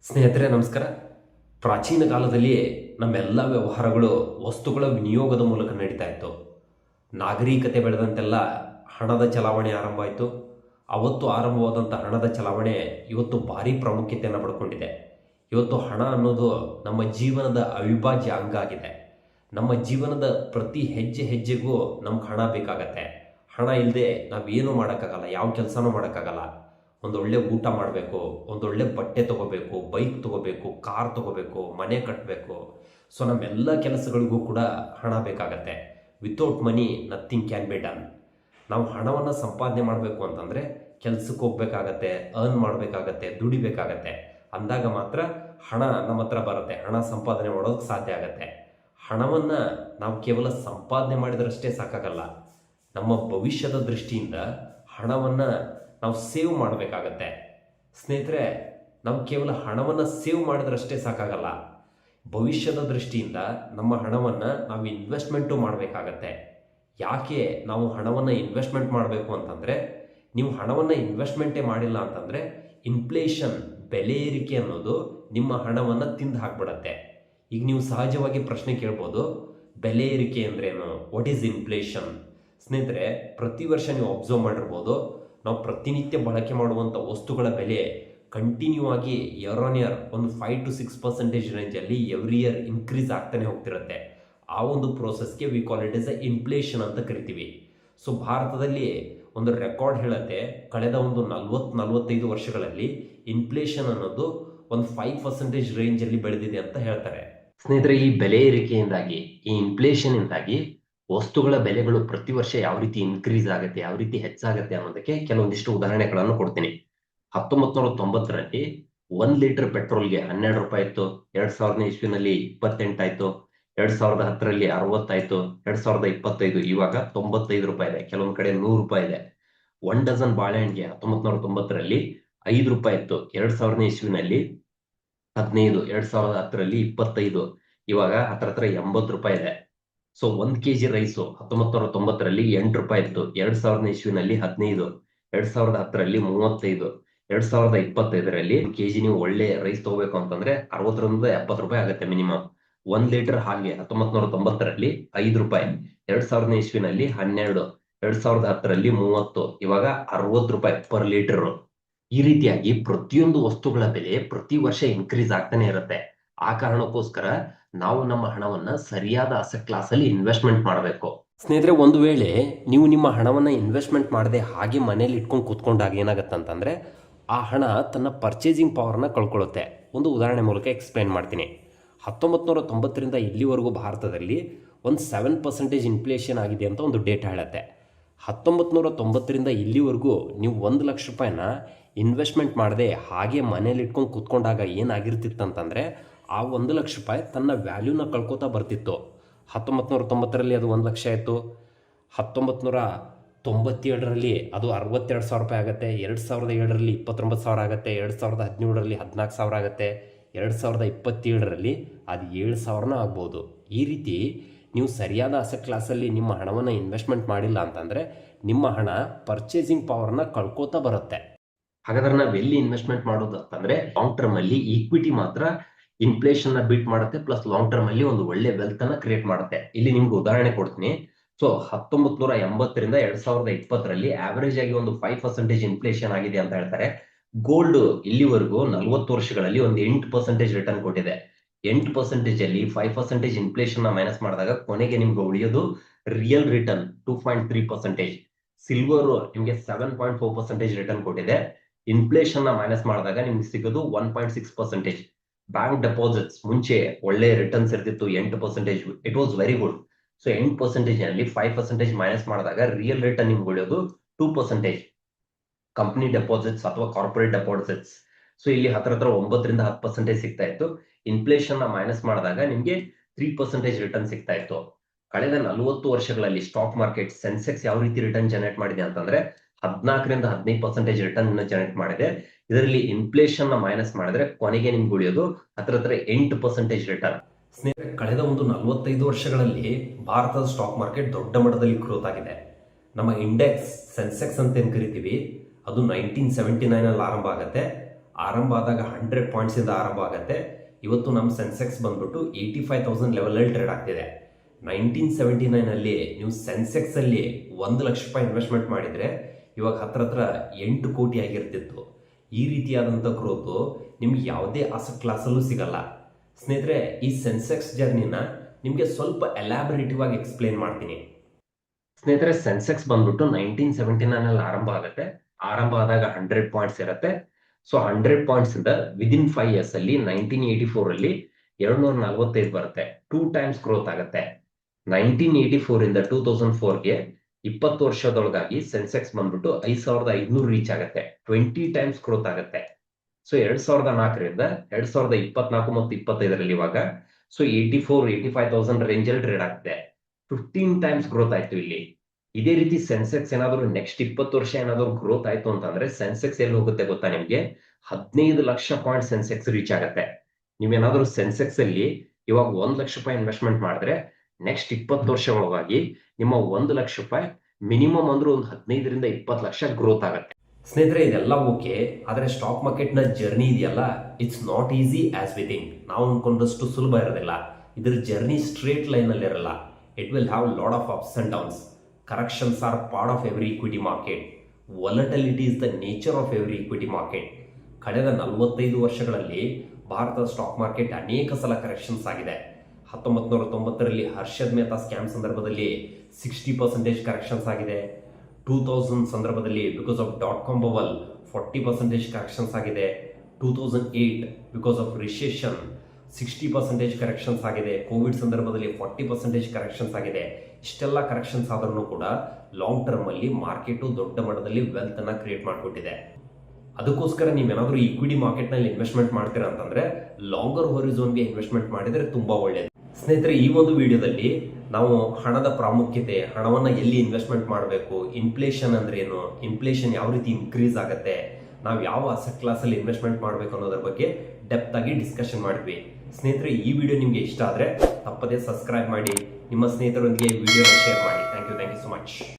ಸ್ನೇಹಿತರೆ ನಮಸ್ಕಾರ. ಪ್ರಾಚೀನ ಕಾಲದಲ್ಲಿ ನಮ್ಮೆಲ್ಲ ವ್ಯವಹಾರಗಳು ವಸ್ತುಗಳ ವಿನಿಯೋಗದ ಮೂಲಕ ನಡೀತಾ ಇತ್ತು. ನಾಗರಿಕತೆ ಬೆಳೆದಂತೆಲ್ಲ ಹಣದ ಚಲಾವಣೆ ಆರಂಭ ಆಯಿತು. ಅವತ್ತು ಆರಂಭವಾದಂಥ ಹಣದ ಚಲಾವಣೆ ಇವತ್ತು ಭಾರಿ ಪ್ರಾಮುಖ್ಯತೆಯನ್ನು ಪಡ್ಕೊಂಡಿದೆ. ಇವತ್ತು ಹಣ ಅನ್ನೋದು ನಮ್ಮ ಜೀವನದ ಅವಿಭಾಜ್ಯ ಅಂಗ ಆಗಿದೆ. ನಮ್ಮ ಜೀವನದ ಪ್ರತಿ ಹೆಜ್ಜೆ ಹೆಜ್ಜೆಗೂ ನಮ್ಗೆ ಹಣ ಬೇಕಾಗತ್ತೆ. ಹಣ ಇಲ್ಲದೆ ನಾವೇನು ಮಾಡೋಕ್ಕಾಗಲ್ಲ, ಯಾವ ಕೆಲಸನೂ ಮಾಡೋಕ್ಕಾಗಲ್ಲ. ಒಂದೊಳ್ಳೆ ಊಟ ಮಾಡಬೇಕು, ಒಂದೊಳ್ಳೆ ಬಟ್ಟೆ ತೊಗೋಬೇಕು, ಬೈಕ್ ತೊಗೋಬೇಕು, ಕಾರ್ ತೊಗೋಬೇಕು, ಮನೆ ಕಟ್ಟಬೇಕು. ಸೊ ನಮ್ಮೆಲ್ಲ ಕೆಲಸಗಳಿಗೂ ಕೂಡ ಹಣ ಬೇಕಾಗತ್ತೆ. Without money nothing can be done. ನಾವು ಹಣವನ್ನು ಸಂಪಾದನೆ ಮಾಡಬೇಕು ಅಂತಂದರೆ ಕೆಲಸಕ್ಕೆ ಹೋಗ್ಬೇಕಾಗತ್ತೆ, ಅರ್ನ್ ಮಾಡಬೇಕಾಗತ್ತೆ, ದುಡಿಬೇಕಾಗತ್ತೆ. ಅಂದಾಗ ಮಾತ್ರ ಹಣ ನಮ್ಮ ಹತ್ರ ಬರುತ್ತೆ, ಹಣ ಸಂಪಾದನೆ ಮಾಡೋದಕ್ಕೆ ಸಾಧ್ಯ ಆಗತ್ತೆ. ಹಣವನ್ನು ನಾವು ಕೇವಲ ಸಂಪಾದನೆ ಮಾಡಿದರಷ್ಟೇ ಸಾಕಾಗಲ್ಲ. ನಮ್ಮ ಭವಿಷ್ಯದ ದೃಷ್ಟಿಯಿಂದ ಹಣವನ್ನು ನಾವು ಸೇವ್ ಮಾಡಬೇಕಾಗತ್ತೆ. ಸ್ನೇಹಿತರೆ, ನಾವು ಕೇವಲ ಹಣವನ್ನು ಸೇವ್ ಮಾಡಿದ್ರಷ್ಟೇ ಸಾಕಾಗಲ್ಲ. ಭವಿಷ್ಯದ ದೃಷ್ಟಿಯಿಂದ ನಮ್ಮ ಹಣವನ್ನು ನಾವು ಇನ್ವೆಸ್ಟ್ಮೆಂಟು ಮಾಡಬೇಕಾಗತ್ತೆ. ಯಾಕೆ ನಾವು ಹಣವನ್ನು ಇನ್ವೆಸ್ಟ್ಮೆಂಟ್ ಮಾಡಬೇಕು ಅಂತಂದರೆ, ನೀವು ಹಣವನ್ನು ಇನ್ವೆಸ್ಟ್ಮೆಂಟೇ ಮಾಡಿಲ್ಲ ಅಂತಂದರೆ ಇನ್ಫ್ಲೇಷನ್, ಬೆಲೆ ಏರಿಕೆ ಅನ್ನೋದು ನಿಮ್ಮ ಹಣವನ್ನು ತಿಂದು ಹಾಕ್ಬಿಡತ್ತೆ. ಈಗ ನೀವು ಸಹಜವಾಗಿ ಪ್ರಶ್ನೆ ಕೇಳ್ಬೋದು, ಬೆಲೆ ಏರಿಕೆ ಅಂದ್ರೇನು, ವಾಟ್ ಈಸ್ ಇನ್ಫ್ಲೇಷನ್? ಸ್ನೇಹಿತರೆ, ಪ್ರತಿ ವರ್ಷ ನೀವು ಅಬ್ಸರ್ವ್ ಮಾಡಿರ್ಬೋದು, ನಾವು ಪ್ರತಿನಿತ್ಯ ಬಳಕೆ ಮಾಡುವಂಥ ವಸ್ತುಗಳ ಬೆಲೆ ಕಂಟಿನ್ಯೂ ಆಗಿ ಇಯರ್ ಆನ್ ಇಯರ್ ಒಂದು 5-6% ರೇಂಜಲ್ಲಿ ಎವ್ರಿ ಇಯರ್ ಇನ್ಕ್ರೀಸ್ ಆಗ್ತಾನೆ ಹೋಗ್ತಿರುತ್ತೆ. ಆ ಒಂದು ಪ್ರೋಸೆಸ್ಗೆ we call it is a inflation ಅಂತ ಕರಿತೀವಿ. ಸೊ ಭಾರತದಲ್ಲಿ ಒಂದು ರೆಕಾರ್ಡ್ ಹೇಳುತ್ತೆ, ಕಳೆದ ಒಂದು 40-45 ವರ್ಷಗಳಲ್ಲಿ ಇನ್ಫ್ಲೇಷನ್ ಅನ್ನೋದು ಒಂದು 5% ರೇಂಜಲ್ಲಿ ಬೆಳೆದಿದೆ ಅಂತ ಹೇಳ್ತಾರೆ. ಸ್ನೇಹಿತರೆ, ಈ ಬೆಲೆ ಏರಿಕೆಯಿಂದಾಗಿ, ಈ ಇನ್ಫ್ಲೇಷನ್ನಿಂದಾಗಿ ವಸ್ತುಗಳ ಬೆಲೆಗಳು ಪ್ರತಿ ವರ್ಷ ಯಾವ ರೀತಿ ಇನ್ಕ್ರೀಸ್ ಆಗುತ್ತೆ, ಯಾವ ರೀತಿ ಹೆಚ್ಚಾಗುತ್ತೆ ಅನ್ನೋದಕ್ಕೆ ಕೆಲವೊಂದಿಷ್ಟು ಉದಾಹರಣೆಗಳನ್ನು ಕೊಡ್ತೀನಿ. 1990ರಲ್ಲಿ 1 ಲೀಟರ್ ಪೆಟ್ರೋಲ್ಗೆ 12 ರೂಪಾಯಿ ಇತ್ತು. 2000ನೇ ಇಸ್ವಿನಲ್ಲಿ 28 ಆಯ್ತು. 2010ರಲ್ಲಿ 60 ಆಯ್ತು. 2025 ಇವಾಗ 95 ರೂಪಾಯಿ ಇದೆ. ಕೆಲವೊಂದು ಕಡೆ 100 ರೂಪಾಯಿ ಇದೆ. 1 ಡಜನ್ ಬಾಳೆಹಣ್ಣಿಗೆ 1990ರಲ್ಲಿ 5 ರೂಪಾಯಿ ಇತ್ತು. 2000ನೇ ಇಸ್ವಿನಲ್ಲಿ 15, 2010ರಲ್ಲಿ 25, ಇವಾಗ ಹತ್ರ 80 ರೂಪಾಯಿ ಇದೆ. ಸೊ 1 ಕೆಜಿ ರೈಸು 1990ರಲ್ಲಿ 8 ರೂಪಾಯಿ ಇತ್ತು. 2000ನೇ ಇಸ್ವಿನಲ್ಲಿ 15, 2010ರಲ್ಲಿ 35, 2025ರಲ್ಲಿ ಕೆಜಿ ನೀವು ಒಳ್ಳೆ ರೈಸ್ ತಗೋಬೇಕು ಅಂತಂದ್ರೆ 60ರಿಂದ 70 ರೂಪಾಯಿ ಆಗುತ್ತೆ ಮಿನಿಮಮ್. 1 ಲೀಟರ್ ಹಾಗೆ 1990ರಲ್ಲಿ 5 ರೂಪಾಯಿ, 2000ನೇ ಇಸ್ವಿನಲ್ಲಿ 12, 2010ರಲ್ಲಿ 30, ಇವಾಗ 60 ರೂಪಾಯಿ ಪರ್ ಲೀಟರ್. ಈ ರೀತಿಯಾಗಿ ಪ್ರತಿಯೊಂದು ವಸ್ತುಗಳ ಬೆಲೆ ಪ್ರತಿ ವರ್ಷ ಇನ್ಕ್ರೀಸ್ ಆಗ್ತಾನೆ ಇರುತ್ತೆ. ಆ ಕಾರಣಕ್ಕೋಸ್ಕರ ನಾವು ನಮ್ಮ ಹಣವನ್ನು ಸರಿಯಾದ ಅಸೆಟ್ ಕ್ಲಾಸಲ್ಲಿ ಇನ್ವೆಸ್ಟ್ಮೆಂಟ್ ಮಾಡಬೇಕು. ಸ್ನೇಹಿತರೆ, ಒಂದು ವೇಳೆ ನೀವು ನಿಮ್ಮ ಹಣವನ್ನು ಇನ್ವೆಸ್ಟ್ಮೆಂಟ್ ಮಾಡದೆ ಹಾಗೆ ಮನೇಲಿ ಇಟ್ಕೊಂಡು ಕೂತ್ಕೊಂಡಾಗ ಏನಾಗುತ್ತೆ ಅಂತಂದರೆ, ಆ ಹಣ ತನ್ನ ಪರ್ಚೇಸಿಂಗ್ ಪವರ್ನ ಕಳ್ಕೊಳ್ಳುತ್ತೆ. ಒಂದು ಉದಾಹರಣೆ ಮೂಲಕ ಎಕ್ಸ್ಪ್ಲೇನ್ ಮಾಡ್ತೀನಿ. 1990ರಿಂದ ಇಲ್ಲಿವರೆಗೂ ಭಾರತದಲ್ಲಿ ಒಂದು 7% ಇನ್ಫ್ಲೇಷನ್ ಆಗಿದೆ ಅಂತ ಒಂದು ಡೇಟಾ ಹೇಳುತ್ತೆ. 1990ರಿಂದ ಇಲ್ಲಿವರೆಗೂ ನೀವು 1 ಲಕ್ಷ ರೂಪಾಯಿನ ಇನ್ವೆಸ್ಟ್ಮೆಂಟ್ ಮಾಡದೆ ಹಾಗೆ ಮನೇಲಿ ಇಟ್ಕೊಂಡು ಕೂತ್ಕೊಂಡಾಗ ಏನಾಗಿರ್ತಿತ್ತಂತಂದರೆ, ಆ 1 ಲಕ್ಷ ರೂಪಾಯಿ ತನ್ನ ವ್ಯಾಲ್ಯೂನ ಕಳ್ಕೊತಾ ಬರ್ತಿತ್ತು. 1990ರಲ್ಲಿ ಅದು 1 ಲಕ್ಷ ಆಯಿತು. 1997ರಲ್ಲಿ ಅದು 62,000 ರೂಪಾಯಿ ಆಗುತ್ತೆ. 2007ರಲ್ಲಿ 29,000 ಆಗುತ್ತೆ. 2017ರಲ್ಲಿ 14,000 ಆಗುತ್ತೆ. 2027ರಲ್ಲಿ ಅದು 7,000 ಆಗ್ಬೋದು. ಈ ರೀತಿ ನೀವು ಸರಿಯಾದ ಅಸೆಟ್ ಕ್ಲಾಸಲ್ಲಿ ನಿಮ್ಮ ಹಣವನ್ನು ಇನ್ವೆಸ್ಟ್ಮೆಂಟ್ ಮಾಡಿಲ್ಲ ಅಂತಂದರೆ ನಿಮ್ಮ ಹಣ ಪರ್ಚೇಸಿಂಗ್ ಪವರ್ನ ಕಳ್ಕೋತಾ ಬರುತ್ತೆ. ಹಾಗಾದ್ರೆ ನಾವು ಎಲ್ಲಿ ಇನ್ವೆಸ್ಟ್ಮೆಂಟ್ ಮಾಡೋದು ಅಂತಂದರೆ, ಲಾಂಗ್ ಟರ್ಮಲ್ಲಿ ಈಕ್ವಿಟಿ ಮಾತ್ರ ಇನ್ಫ್ಲೇಷನ್ ನ ಬೀಟ್ ಮಾಡುತ್ತೆ, ಪ್ಲಸ್ ಲಾಂಗ್ ಟರ್ಮ್ ಅಲ್ಲಿ ಒಂದು ಒಳ್ಳೆ ವೆಲ್ತ್ ಅನ್ನ ಕ್ರಿಯೇಟ್ ಮಾಡುತ್ತೆ. ಇಲ್ಲಿ ನಿಮ್ಗೆ ಉದಾಹರಣೆ ಕೊಡ್ತೀನಿ. ಸೊ 1980ರಿಂದ 2020ರಲ್ಲಿ ಆವರೇಜ್ ಆಗಿ ಒಂದು 5% ಇನ್ಫ್ಲೇಷನ್ ಆಗಿದೆ ಅಂತ ಹೇಳ್ತಾರೆ. ಗೋಲ್ಡ್ ಇಲ್ಲಿವರೆಗೂ 40 ವರ್ಷಗಳಲ್ಲಿ ಒಂದು 8% ರಿಟರ್ನ್ ಕೊಟ್ಟಿದೆ. 8% ಅಲ್ಲಿ 5% ಇನ್ಫ್ಲೇಷನ್ ನ ಮೈನಸ್ ಮಾಡಿದಾಗ ಕೊನೆಗೆ ನಿಮ್ಗೆ ಉಳಿಯೋದು ರಿಯಲ್ ರಿಟರ್ನ್ 2.3%. ಸಿಲ್ವರ್ ನಿಮ್ಗೆ 7.4% ರಿಟರ್ನ್ ಕೊಟ್ಟಿದೆ. ಇನ್ಫ್ಲೇಷನ್ ನ ಮೈನಸ್ ಮಾಡಿದಾಗ ನಿಮ್ಗೆ ಸಿಗೋದು 1.6%. ಬ್ಯಾಂಕ್ ಡೆಪಾಸಿಟ್ಸ್ ಮುಂಚೆ ಒಳ್ಳೆ ರಿಟರ್ನ್ಸ್ ಇರ್ತಿತ್ತು 8%, it was very good. So 8% ನಲ್ಲಿ 5% ಮೈನಸ್ ಮಾಡಿದಾಗ ರಿಯಲ್ ರಿಟರ್ನ್ ನಿಮ್ಗೆ ಉಳಿಯೋದು 2%. ಕಂಪನಿ ಡೆಪಾಸಿಟ್ಸ್ ಅಥವಾ ಕಾರ್ಪೊರೇಟ್ ಡೆಪಾಸಿಟ್ಸ್, ಸೊ ಇಲ್ಲಿ ಹತ್ರ 9ರಿಂದ 10% ಸಿಗ್ತಾ ಇತ್ತು. ಇನ್ಫ್ಲೇಷನ್ ನ ಮೈನಸ್ ಮಾಡಿದಾಗ ನಿಮ್ಗೆ 3% ರಿಟರ್ನ್ ಸಿಗ್ತಾ ಇತ್ತು. ಕಳೆದ 40 ವರ್ಷಗಳಲ್ಲಿ ಸ್ಟಾಕ್ ಮಾರ್ಕೆಟ್ ಸೆನ್ಸೆಕ್ಸ್ ಯಾವ ರೀತಿ ರಿಟರ್ನ್ ಜನರೇಟ್ ಮಾಡಿದೆ ಅಂತಂದ್ರೆ 14ರಿಂದ 15% ರಿಟರ್ನ್ ಜನರೇಟ್ ಮಾಡಿದೆ. ಇದರಲ್ಲಿ ಇನ್ಫ್ಲೇಷನ್ ನ ಮೈನಸ್ ಮಾಡಿದ್ರೆ ಕೊನೆಗೆ ನಿಮ್ಗೆ ಉಳಿಯೋದು ಹತ್ರ 8% ರಿಟರ್ನ್. ಸ್ನೇಹಿತರೆ, ಕಳೆದ ಒಂದು 45 ವರ್ಷಗಳಲ್ಲಿ ಭಾರತದ ಸ್ಟಾಕ್ ಮಾರ್ಕೆಟ್ ದೊಡ್ಡ ಮಟ್ಟದಲ್ಲಿ ಗ್ರೋತ್ ಆಗಿದೆ. ನಮ್ಮ ಇಂಡೆಕ್ಸ್ ಸೆನ್ಸೆಕ್ಸ್ ಅಂತ ಏನು ಕರಿತೀವಿ, ಅದು 1979 ಆರಂಭ ಆಗುತ್ತೆ. ಆರಂಭ ಆದಾಗ 100 ಪಾಯಿಂಟ್ಸಿಂದ ಆರಂಭ ಆಗುತ್ತೆ. ಇವತ್ತು ನಮ್ಮ ಸೆನ್ಸೆಕ್ಸ್ ಬಂದ್ಬಿಟ್ಟು 85,000 ಲೆವೆಲಲ್ಲಿ ಟ್ರೇಡ್ ಆಗ್ತಿದೆ. 1979 ನೀವು ಸೆನ್ಸೆಕ್ಸಲ್ಲಿ ₹1,00,000 ಇನ್ವೆಸ್ಟ್ಮೆಂಟ್ ಮಾಡಿದರೆ ಇವಾಗ ಹತ್ರ 8 ಕೋಟಿ ಆಗಿರ್ತಿತ್ತು. ಈ ರೀತಿಯಾದಂಥ ಗ್ರೋತು ನಿಮ್ಗೆ ಯಾವುದೇ ಅಸೆಟ್ ಕ್ಲಾಸಲ್ಲೂ ಸಿಗಲ್ಲ. ಸ್ನೇಹಿತರೆ, ಈ ಸೆನ್ಸೆಕ್ಸ್ ಜರ್ನಿನ ನಿಮಗೆ ಸ್ವಲ್ಪ ಎಲಾಬರೇಟಿವ್ ಆಗಿ ಎಕ್ಸ್ಪ್ಲೇನ್ ಮಾಡ್ತೀನಿ. ಸ್ನೇಹಿತರೆ, ಸೆನ್ಸೆಕ್ಸ್ ಬಂದ್ಬಿಟ್ಟು 1979 ಆರಂಭ ಆಗುತ್ತೆ. ಆರಂಭ ಆದಾಗ 100 ಪಾಯಿಂಟ್ಸ್ ಇರುತ್ತೆ. ಸೊ 100 ಪಾಯಿಂಟ್ಸ್ ಇಂದ ವಿದಿನ್ 5 ಇಯರ್ಸ್ ಅಲ್ಲಿ 1984 245 ಬರುತ್ತೆ. 2 ಟೈಮ್ಸ್ ಗ್ರೋತ್ ಆಗುತ್ತೆ. 1984 ಇಂದ 2004ಗೆ 20 ವರ್ಷದೊಳಗಾಗಿ ಸೆನ್ಸೆಕ್ಸ್ ಬಂದ್ಬಿಟ್ಟು 5,500 ರೀಚ್ ಆಗುತ್ತೆ. 20 ಟೈಮ್ಸ್ ಗ್ರೋತ್ ಆಗುತ್ತೆ. ಸೊ 2004ರಿಂದ 2024 ಮತ್ತು 25ರಲ್ಲಿ ಇವಾಗ 85,000 ರೇಂಜಲ್ಲಿ ಟ್ರೇಡ್ ಆಗುತ್ತೆ. 15 ಟೈಮ್ಸ್ ಗ್ರೋತ್ ಆಯ್ತು ಇಲ್ಲಿ. ಇದೇ ರೀತಿ ಸೆನ್ಸೆಕ್ಸ್ ಏನಾದ್ರು ನೆಕ್ಸ್ಟ್ 20 ವರ್ಷ ಏನಾದ್ರು ಗ್ರೋತ್ ಆಯ್ತು ಅಂತಂದ್ರೆ ಸೆನ್ಸೆಕ್ಸ್ ಎಲ್ಲಿ ಹೋಗುತ್ತೆ ಗೊತ್ತಾ ನಿಮ್ಗೆ? 15 ಲಕ್ಷ ಪಾಯಿಂಟ್ ಸೆನ್ಸೆಕ್ಸ್ ರೀಚ್ ಆಗುತ್ತೆ. ನೀವೇನಾದ್ರೂ ಸೆನ್ಸೆಕ್ಸ್ ಅಲ್ಲಿ ಇವಾಗ ₹1,00,000 ಇನ್ವೆಸ್ಟ್ಮೆಂಟ್ ಮಾಡಿದ್ರೆ ನೆಕ್ಸ್ಟ್ 20 ವರ್ಷ ಒಳಗಾಗಿ ನಿಮ್ಮ ₹1,00,000 ಮಿನಿಮಮ್ ಅಂದ್ರೆ ಒಂದು 15ರಿಂದ 20 ಲಕ್ಷ ಗ್ರೋತ್ ಆಗುತ್ತೆ. ಸ್ನೇಹಿತರೆ, ಇದೆಲ್ಲ ಓಕೆ, ಆದರೆ ಸ್ಟಾಕ್ ಮಾರ್ಕೆಟ್ನ ಜರ್ನಿ ಇದೆಯಲ್ಲ, it's not easy as we think. ನಾವು ಅನ್ಕೊಂಡಷ್ಟು ಸುಲಭ ಇರೋದಿಲ್ಲ. ಇದ್ರ ಜರ್ನಿ ಸ್ಟ್ರೇಟ್ ಲೈನಲ್ಲಿ ಇರಲ್ಲ. It will have lot of ups and downs. Corrections are part of every equity market. Volatility is the nature of every equity market. ಕಳೆದ 45 ವರ್ಷಗಳಲ್ಲಿ ಭಾರತದ stock market ಅನೇಕ ಸಲ ಕರೆಕ್ಷನ್ಸ್ ಆಗಿದೆ. 1990ರಲ್ಲಿ ಹರ್ಷದ್ ಮೆಹ್ತಾ ಸ್ಕ್ಯಾಮ್ ಸಂದರ್ಭದಲ್ಲಿ 60% ಕರೆಕ್ಷನ್ಸ್ ಆಗಿದೆ. 2000 ಸಂದರ್ಭದಲ್ಲಿ because of .com bubble 40% corrections ಆಗಿದೆ. 2008 ಬಿಕಾಸ್ ಆಫ್ ರಿಸೆಷನ್ 60% ಕರೆಕ್ಷನ್ಸ್ ಆಗಿದೆ. ಕೋವಿಡ್ ಸಂದರ್ಭದಲ್ಲಿ 40% ಕರೆಕ್ಷನ್ಸ್ ಆಗಿದೆ. ಇಷ್ಟೆಲ್ಲ ಕರೆಕ್ಷನ್ಸ್ ಆದ್ರೂ ಕೂಡ ಲಾಂಗ್ ಟರ್ಮ್ ಅಲ್ಲಿ ಮಾರ್ಕೆಟು ದೊಡ್ಡ ಮಟ್ಟದಲ್ಲಿ ವೆಲ್ತ್ ಅನ್ನ ಕ್ರಿಯೇಟ್ ಮಾಡಿಕೊಟ್ಟಿದೆ. ಅದಕ್ಕೋಸ್ಕರ ನೀವೇನಾದ್ರೂ ಈಕ್ವಿಟಿ ಮಾರ್ಕೆಟ್ ನಲ್ಲಿ ಇನ್ವೆಸ್ಟ್ಮೆಂಟ್ ಮಾಡ್ತೀರಾ ಅಂತಂದ್ರೆ ಲಾಂಗರ್ ಹೊರಿಝೋನ್ಗೆ ಇನ್ವೆಸ್ಟ್ಮೆಂಟ್ ಮಾಡಿದ್ರೆ ತುಂಬಾ ಒಳ್ಳೆಯದು. ಸ್ನೇಹಿತರೆ, ಈ ಒಂದು ವಿಡಿಯೋದಲ್ಲಿ ನಾವು ಹಣದ ಪ್ರಾಮುಖ್ಯತೆ, ಹಣವನ್ನು ಎಲ್ಲಿ ಇನ್ವೆಸ್ಟ್ಮೆಂಟ್ ಮಾಡಬೇಕು, ಇನ್ಫ್ಲೇಷನ್ ಅಂದ್ರೆ ಏನು, ಇನ್ಫ್ಲೇಷನ್ ಯಾವ ರೀತಿ ಇನ್ಕ್ರೀಸ್ ಆಗುತ್ತೆ, ನಾವು ಯಾವ ಅಸೆಟ್ ಕ್ಲಾಸಲ್ಲಿ ಇನ್ವೆಸ್ಟ್ಮೆಂಟ್ ಮಾಡಬೇಕು ಅನ್ನೋದ್ರ ಬಗ್ಗೆ ಡೆಪ್ತ್ ಆಗಿ ಡಿಸ್ಕಷನ್ ಮಾಡಿದ್ವಿ. ಸ್ನೇಹಿತರೆ, ಈ ವಿಡಿಯೋ ನಿಮಗೆ ಇಷ್ಟ ಆದರೆ ತಪ್ಪದೇ ಸಬ್ಸ್ಕ್ರೈಬ್ ಮಾಡಿ, ನಿಮ್ಮ ಸ್ನೇಹಿತರೊಂದಿಗೆ ವಿಡಿಯೋನ ಶೇರ್ ಮಾಡಿ. Thank you so much.